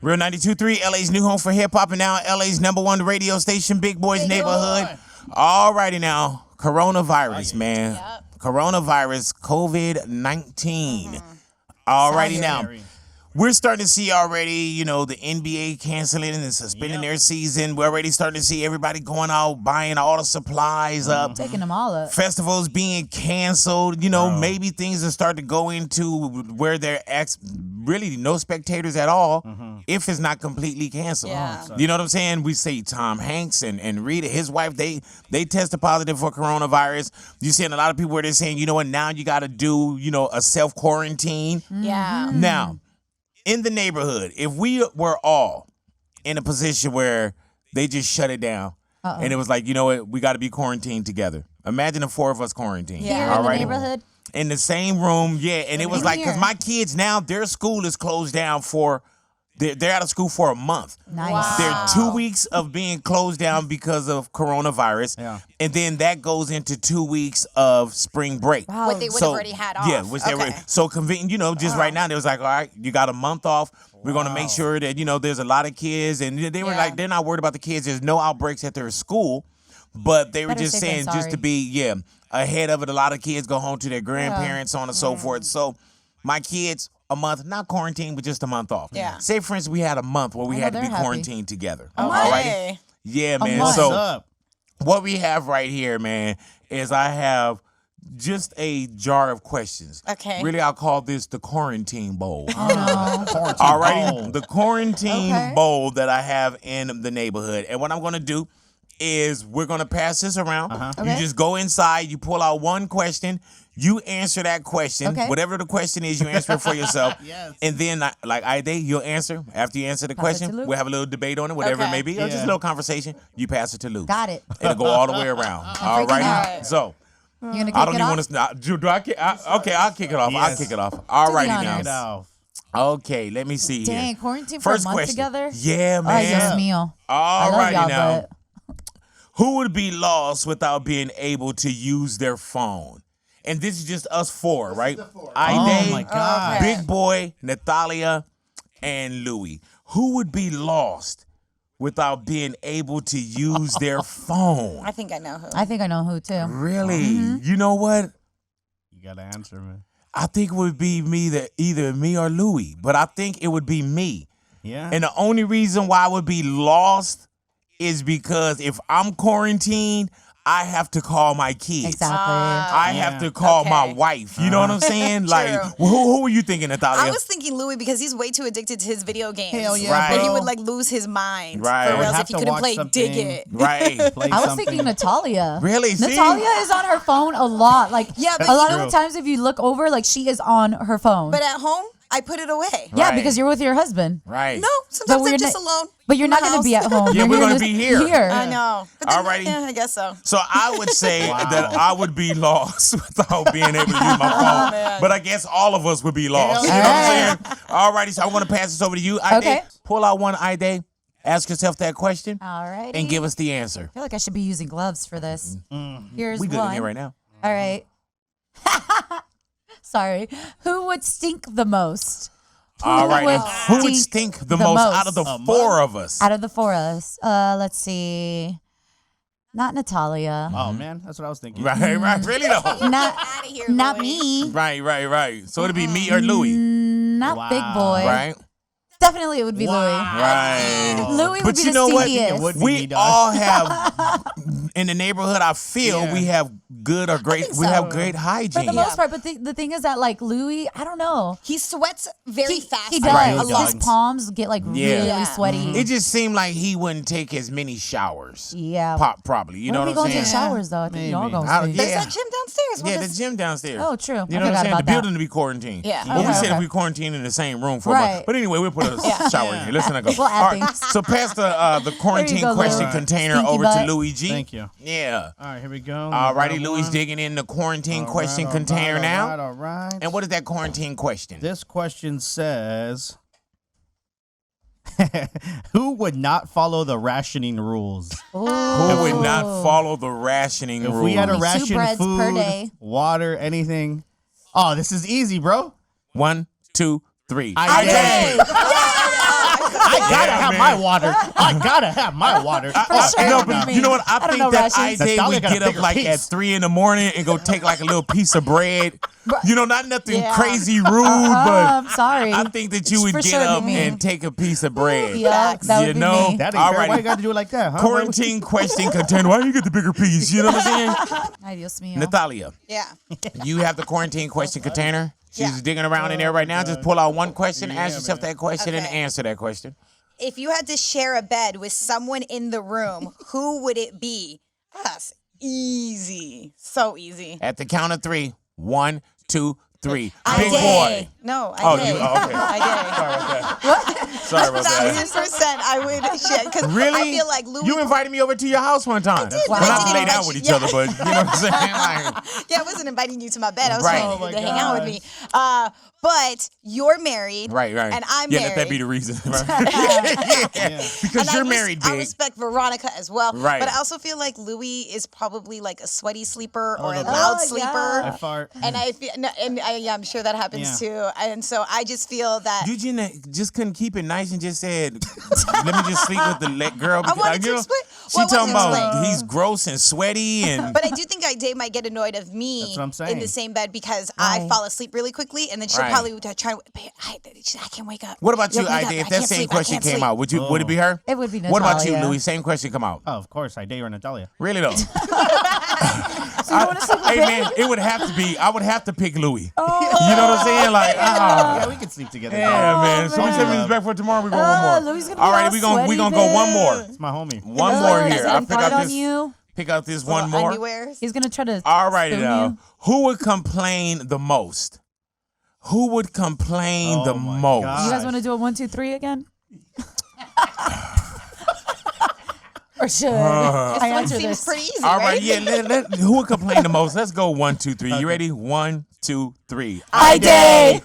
Real 92.3, LA's new home for hip-hop, and now LA's #1 radio station, Big Boy's Neighborhood. All righty now, coronavirus, man. Yep. Coronavirus, COVID-19. All righty now. We're starting to see already, the NBA canceling and suspending their season. We're already starting to see everybody going out, buying all the supplies up. Taking them all up. Festivals being canceled. Maybe things will start to go into where there really no spectators at all if it's not completely canceled. Yeah. You know what I'm saying? We see Tom Hanks and Rita, his wife, they tested positive for coronavirus. You're seeing a lot of people where they're saying, you know what, now you got to do, a self-quarantine. Yeah. Now, in the neighborhood, if we were all in a position where they just shut it down and it was like, you know what, we got to be quarantined together. Imagine the 4 of us quarantined. Yeah. Here in the neighborhood? In the same room, yeah. And it was like, because my kids now, their school is closed down they're out of school for a month. Nice. Wow. They're 2 weeks of being closed down because of coronavirus. Yeah. And then that goes into 2 weeks of spring break. Wow. What they would have already had off. Yeah, which they were so convenient, just right now, they was like, all right, you got a month off. We're going to make sure that, there's a lot of kids. And they were like, they're not worried about the kids. There's no outbreaks at their school. But they were just saying, just to be, ahead of it, a lot of kids go home to their grandparents, so on and so forth. So my kids, a month, not quarantined, but just a month off. Yeah. Say, for instance, we had a month where we had to be quarantined together. All right. Yeah, man. So what we have right here, man, is I have just a jar of questions. Okay. Really, I'll call this the quarantine bowl. Oh, no. All right. The quarantine bowl that I have in the neighborhood. And what I'm going to do is we're going to pass this around. You just go inside, you pull out one question, you answer that question. Whatever the question is, you answer it for yourself. And then, you'll answer. After you answer the question, we'll have a little debate on it, whatever it may be. Or just a little conversation. You pass it to Lou. Got it. It'll go all the way around. All right. So, you gonna kick I don't it even off? want to. Do I? Okay, I'll kick it off. Yes. I'll kick it off. All righty honest. now. Okay, let me see here. Dang, quarantine for a month question. together? Yeah, man. Ay, Dios mío. All I love righty y'all, now. but... Who would be lost without being able to use their phone? And this is just us 4, right? Oh, my God. Big Boy, Natalia, and Louie. Who would be lost without being able to use their phone? I think I know who. I think I know who, too. Really? You know what? You got to answer, man. I think it would be either me or Louie, but I think it would be me. Yeah. And the only reason why I would be lost is because if I'm quarantined, I have to call my kids. Exactly. I have to call my wife. You know what I'm saying? Like, who were you thinking, Natalia? I was thinking Louis because he's way too addicted to his video games. Hell yeah, Right. But he bro. would lose his mind. Right. Or else Have if he to couldn't watch play something. Dig It. Right. Play I was something. thinking Natalia. Really? See? Natalia is on her phone a lot. Like, Yeah, but a lot True. of the times if you look over, like, she is on her phone. But at home, I put it away. yeah, Right. because you're with your husband. Right. No, sometimes we're I'm just not- alone. But you're in not the going to be house. at home. Yeah, You're we're gonna gonna be here. I know. But then, Alrighty. yeah, I guess so. So I would say that I would be lost without being able to use my phone. man. But I guess all of us would be lost. You Hell know yeah. what I'm saying? Alrighty, so I want to pass this over to you. Ide. Okay. Pull out one Ide. Ask yourself that question All right. and give us the answer. I feel like I should be using gloves for this. Here's We good one. in here right now. All right. Sorry. Who would stink the most? All right. would And who would stink the most out of the 4 of us? Out of the 4 of us. Let's see. Not Natalia. Oh, man. That's what I was thinking. Right. Really though. Not Out of here, not Louis. me. Right. So it'd be me or Louie. Not Wow. Big Boy. Right. Definitely it would be Right. Louis. Louis would But be you the know what? stinkiest. It would be We me, dog. all have in the neighborhood. I feel we have good or great. think We so. have great For hygiene. the most part, but the thing is that like Louis, I don't know. He sweats very fast. He a does. Right, lot. His palms get like really Yeah. sweaty. It just seemed like he wouldn't take as many showers. Yeah. Probably. You know When what we I'm go take saying? showers though. I think y'all Maybe. gonna I- stink. There's Yeah. that gym downstairs. We'll Yeah, the just- gym downstairs. Oh, true. You I know what I'm forgot saying? The about that. building to be quarantined. Yeah. Well, we Okay, said if okay. we quarantined in the same room for a Right. month. But anyway, we'll put a shower in here. Listen, I go. We'll add All right, things. so pass the quarantine go, question Lou. container Stinky over butt. to Louis G. Thank you. Yeah. All right, here we go. Alrighty, Louis digging in the quarantine question container now. All right. And what is that quarantine question? This question says, who would not follow the rationing rules? Who would not follow the rationing If rules? we had to Only 2 ration breads food, per day. water, anything. Oh, this is easy, bro. 1, 2, 3. I did. I my water. I gotta have my water. sure. No, What do you but mean? you know what? I I don't think know that rations. Ide Natalia would got a get up bigger like at piece. 3 in the morning and go take like a little piece of bread. You know, not nothing Yeah. crazy rude, but I'm sorry. I think that you would For get sure up be me. and take a piece of bread. Yeah, that would You be know? me. That ain't fair. Alrighty. Why you got to do it like that, huh? Quarantine question container. Why you get the bigger piece? You know what I'm saying? Ay, Dios mío. Natalia, Yeah. you have the quarantine question container. She's Yeah. digging around in there right now. Just pull out one question, Yeah, ask yourself man. that question, and Okay. answer that question. If you had to share a bed with someone in the room, who would it be? That's easy. So easy. At the count of 3, 1, 2, 3. I Big did. boy. No, I Oh, did. you- oh, okay. I did. Sorry about that. 1,000% I would share. Because Really? I feel like Louis. You invited me over to your house one time. did, Well, but I not to didn't lay invite down you. with each Yeah. other, but you know what I'm saying? Like, Yeah, I wasn't inviting you to my bed. I was Right. saying Oh you my to hang out with me. But you're married. right. And I'm yeah, married. let that be the reason. Right? yeah. Because And you're married, I big. respect Veronica as well. Right. But I also feel like Louis is probably like a sweaty sleeper or a no. loud Oh, sleeper. yeah. I fart. And I feel, no, and I'm sure that happens too. And so I just feel that You just couldn't keep it nice and just said, let me just sleep with the girl. I wanted to you know, explain. She Well, I talking wanted to about explain. he's gross and sweaty and. But I do think Ide might get annoyed of me That's what I'm in saying. the same bed because I Right. fall asleep really quickly, and then she'll Right. probably try to. "Babe, I can't wake up. What about you, Wake up. Ide? I If that can't same sleep. I question can't came sleep." out, would it be her? It would be What about you, Natalia. Louis? Same question come out. Oh, of course, I date or Natalia. Really though? So you want to sleep with Hey me? man, it would have to be. I would have to pick Louis. You know what I'm saying? Like, Yeah, we can sleep together. yeah, man. So we man. save this back for tomorrow. We go one more. Louis gonna be All right, all we gonna sweaty, go one babe. more. It's my homie. One more He's here. gonna I pick fart out on this. you. Pick out this one Little more. underwears. He's gonna try to. All righty spoon now. you. Who would complain the most? Who would complain Oh the my most? God. You guys want to do a 1, 2, 3 again? Or should I This one answer seems this? pretty easy, All right? right, yeah. Who would complain the most? Let's go 1, 2, 3. You ready? 1, 2, 3. I did.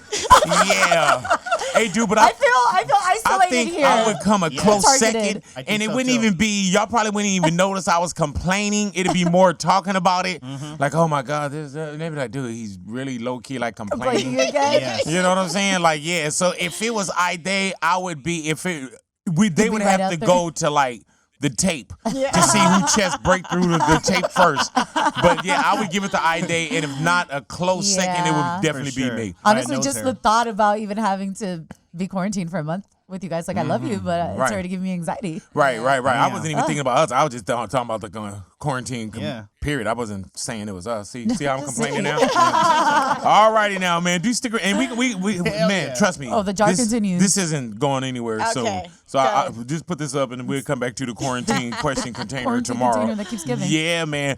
Yeah. Hey, dude, but I I feel isolated I think here. I would come a close Targeted. second, I think and it so, wouldn't too. even be. Y'all probably wouldn't even notice I was complaining. It'd be more talking about it, like, oh my god, this. Maybe like, dude, he's really low key, like Like, complaining. you again? Yes. You know what I'm saying? Like, yeah. So if it was Ide, I would be. If it, they be would right have out to there. go to like the tape to see who chest break through the tape first. But yeah, I would give it to Ide, and if not a close second, it Yeah. would definitely For sure. be me. Honestly, knows just her. the thought about even having to be quarantined for a month with you guys, like I love you, but Right. it's already giving me anxiety. Right. I Yeah. wasn't even thinking about us. I was just talking about the quarantine Yeah. period. I wasn't saying it was us. See how I'm complaining now? All righty now, man. Do stick and we man, yeah. trust me. Oh, the jar this, continues. This isn't going anywhere soon. Okay, So I good. just put this up and we'll come back to the quarantine question container Quarantine tomorrow. container that keeps giving. Yeah, man.